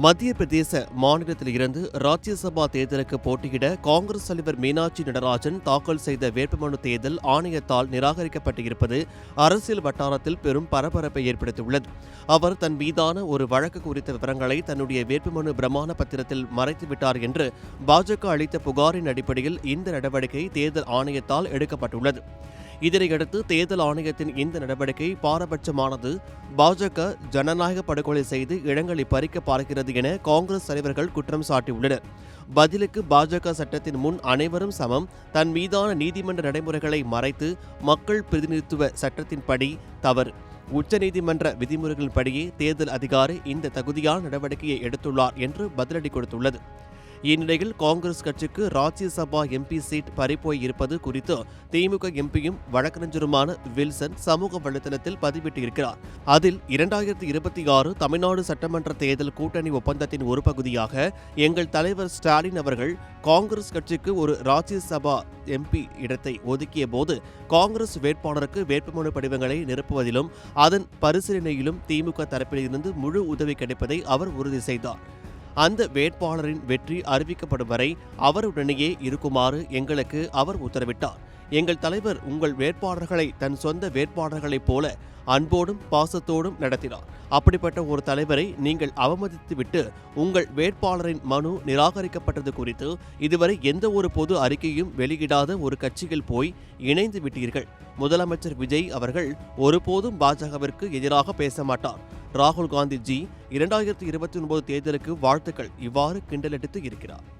மத்திய பிரதேச மாநிலத்தில் இருந்து ராஜ்யசபா தேர்தலுக்கு போட்டியிட காங்கிரஸ் தலைவர் மீனாட்சி நடராஜன் தாக்கல் செய்த வேட்புமனு தேர்தல் ஆணையத்தால் நிராகரிக்கப்பட்டிருப்பது அரசியல் வட்டாரத்தில் பெரும் பரபரப்பை ஏற்படுத்தியுள்ளது. அவர் தன் மீதான ஒரு வழக்கு குறித்த விவரங்களை தன்னுடைய வேட்புமனு பிரமாண பத்திரத்தில் மறைத்துவிட்டார் என்று பாஜக அளித்த புகாரின் அடிப்படையில் இந்த நடவடிக்கை தேர்தல் ஆணையத்தால் எடுக்கப்பட்டுள்ளது. இதனையடுத்து தேர்தல் ஆணையத்தின் இந்த நடவடிக்கை பாரபட்சமானது, பாஜக ஜனநாயக படுகொலை செய்து இடங்களை பறிக்க பார்க்கிறது என காங்கிரஸ் தலைவர்கள் குற்றம் சாட்டியுள்ளனர். பதிலுக்கு பாஜக சட்டத்தின் முன் அனைவரும் சமம், தன் மீதான நீதிமன்ற நடைமுறைகளை மறைத்து மக்கள் பிரதிநிதித்துவ சட்டத்தின்படி தவறு, உச்சநீதிமன்ற விதிமுறைகளின்படியே தேர்தல் அதிகாரி இந்த தகுதியான நடவடிக்கையை எடுத்துள்ளார் என்று பதிலடி கொடுத்துள்ளது. இந்நிலையில் காங்கிரஸ் கட்சிக்கு ராஜ்யசபா எம்பி சீட் பறிப்போய் இருப்பது குறித்து திமுக எம்பியும் வழக்கறிஞருமான வில்சன் சமூக வலைதளத்தில் பதிவிட்டிருக்கிறார். அதில் 2026 தமிழ்நாடு சட்டமன்ற தேர்தல் கூட்டணி ஒப்பந்தத்தின் ஒரு பகுதியாக எங்கள் தலைவர் ஸ்டாலின் அவர்கள் காங்கிரஸ் கட்சிக்கு ஒரு ராஜ்யசபா எம்பி இடத்தை ஒதுக்கிய போது காங்கிரஸ் வேட்பாளருக்கு வேட்புமனு படிவங்களை நிரப்புவதிலும் அதன் பரிசீலனையிலும் திமுக தரப்பிலிருந்து முழு உதவி கிடைப்பதை அவர் உறுதி செய்தார். அந்த வேட்பாளரின் வெற்றி அறிவிக்கப்படும் வரை அவருடனேயே இருக்குமாறு எங்களுக்கு அவர் உத்தரவிட்டார். எங்கள் தலைவர் உங்கள் வேட்பாளர்களை தன் சொந்த வேட்பாளர்களைப் போல அன்போடும் பாசத்தோடும் நடத்தினார். அப்படிப்பட்ட ஒரு தலைவரை நீங்கள் அவமதித்துவிட்டு உங்கள் வேட்பாளரின் மனு நிராகரிக்கப்பட்டது குறித்து இதுவரை எந்த ஒரு பொது அறிக்கையும் வெளியிடாத ஒரு கட்சியில் போய் இணைந்து விட்டீர்கள். முதலமைச்சர் விஜய் அவர்கள் ஒருபோதும் பாஜகவிற்கு எதிராக பேச மாட்டார். ராகுல் காந்தி ஜி 2029 தேர்தலுக்கு வாழ்த்துக்கள், இவ்வாறு கிண்டலடித்து இருக்கிறார்.